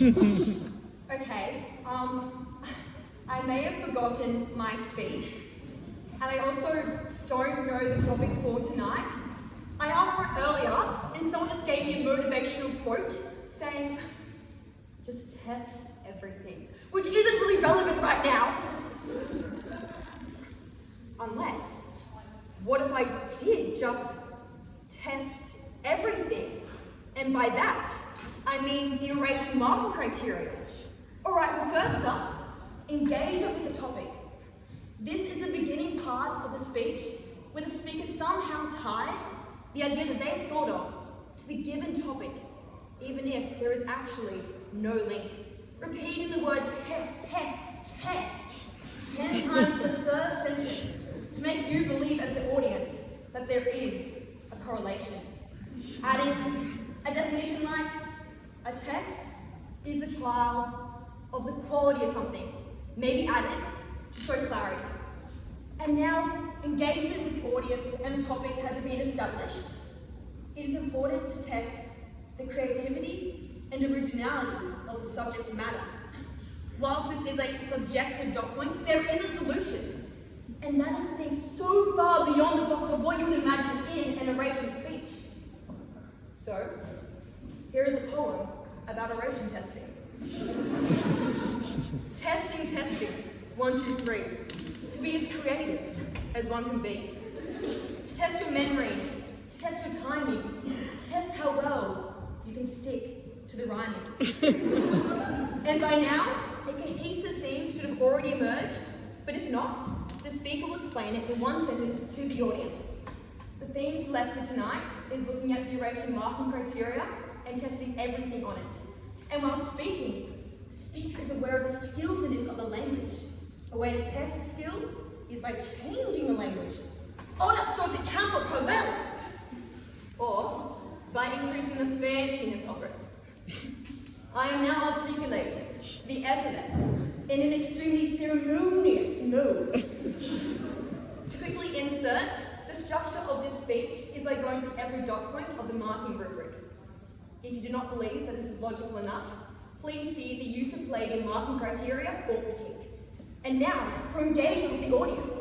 Okay, I may have forgotten my speech, and I also don't know the topic for tonight. I asked for it earlier, and someone just gave me a motivational quote saying, just test everything, which isn't really relevant right now. Unless, what if I did just test everything? And by that, I mean the oration marking criteria. Alright, well first up, engage with the topic. This is the beginning part of the speech where the speaker somehow ties the idea that they've thought of to the given topic, even if there is actually no link. Repeating the words test, test, test 10 times in the first sentence to make you believe as the audience that there is a correlation. Adding a definition like a test is the trial of the quality of something, maybe added to show clarity. And now, engagement with the audience and the topic has been established. It is important to test the creativity and originality of the subject matter. Whilst this is a subjective dot point, there is a solution. And that is to think so far beyond the box of what you would imagine in an oration speech. So, here is a poem about oration testing. Testing, testing, 1, 2, 3. To be as creative as one can be. To test your memory, to test your timing, to test how well you can stick to the rhyming. And by now, a cohesive theme should have already emerged, but if not, the speaker will explain it in one sentence to the audience. The theme selected tonight is looking at the oration marking criteria and testing everything on it. And while speaking, the speaker is aware of the skillfulness of the language. A way to test the skill is by changing the language. Ora sto di campo cabello! Or by increasing the fanciness of it. I am now articulating the epithet in an extremely ceremonious mode. To quickly insert, the structure of this speech is by going through every dot point of the marking rubric. If you do not believe that this is logical enough, please see the use of Palladian marking criteria for critique. And now, for engagement with the audience,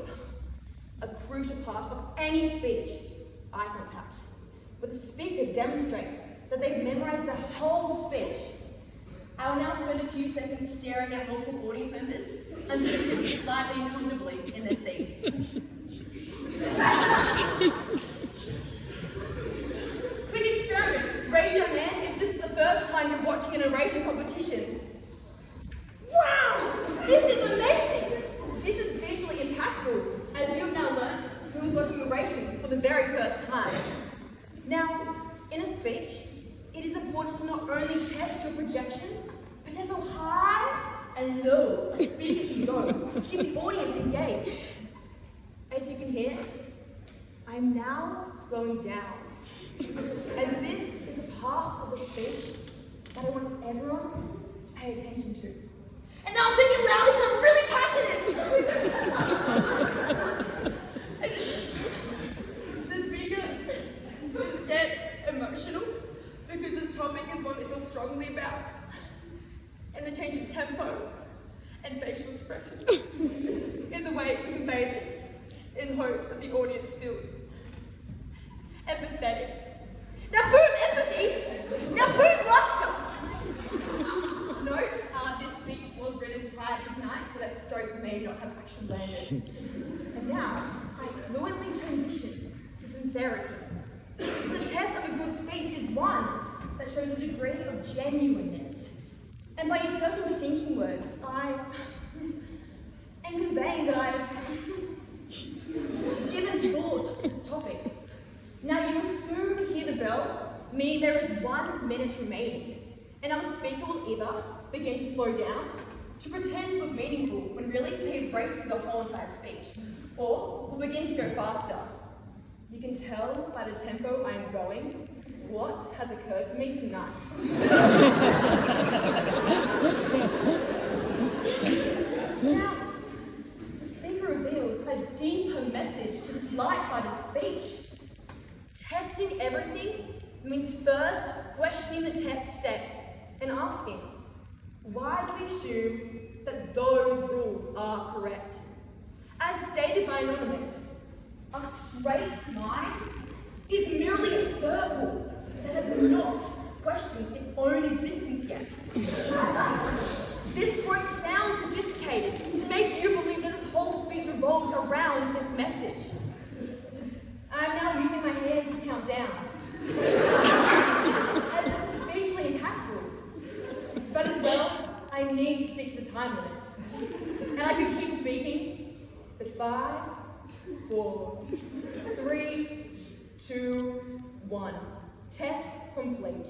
a crucial part of any speech, eye contact, where the speaker demonstrates that they've memorized the whole speech. I will now spend a few seconds staring at multiple audience members until they sit slightly uncomfortably in their seats. Quick experiment. Raise your hand if this is the first time you're watching an oration competition. Wow! This is amazing! This is visually impactful, as you have now learnt who is watching oration for the very first time. Now, in a speech, it is important to not only test your projection, but test how high and low a speaker can go to keep the audience engaged. As you can hear, I'm now slowing down, as this is a part of the speech that I want everyone to pay attention to. And now I'm thinking loudly because I'm really passionate! The speaker gets emotional because this topic is one they feel strongly about. And the change in tempo and facial expression is a way to convey this in hopes that the audience feels empathetic. Now boom empathy! Now boom laughter! Note, this speech was written prior to tonight, so that joke may not have actually landed. And now, I fluently transition to sincerity. The test of a good speech is one that shows a degree of genuineness. And by inserting the thinking words, I am conveying that I've given thought to this topic. Now you will soon hear the bell, meaning there is 1 minute remaining. And our speaker will either begin to slow down, to pretend to look meaningful when really they've raced through the whole entire speech, or will begin to go faster. You can tell by the tempo I'm going what has occurred to me tonight. Now, the speaker reveals a deeper message to this light-hearted speech. Testing everything means first questioning the test set and asking, Why do we assume that those rules are correct? As stated by Anonymous, a straight line is merely a circle that has not questioned its own existence yet. This quote sounds sophisticated to make you believe that this whole speech revolved around this message. I'm now using my hands to count down, as this is visually impactful. But as well, I need to stick to the time limit. And I could keep speaking, but 5, 4, 3, 2, 1. Test complete.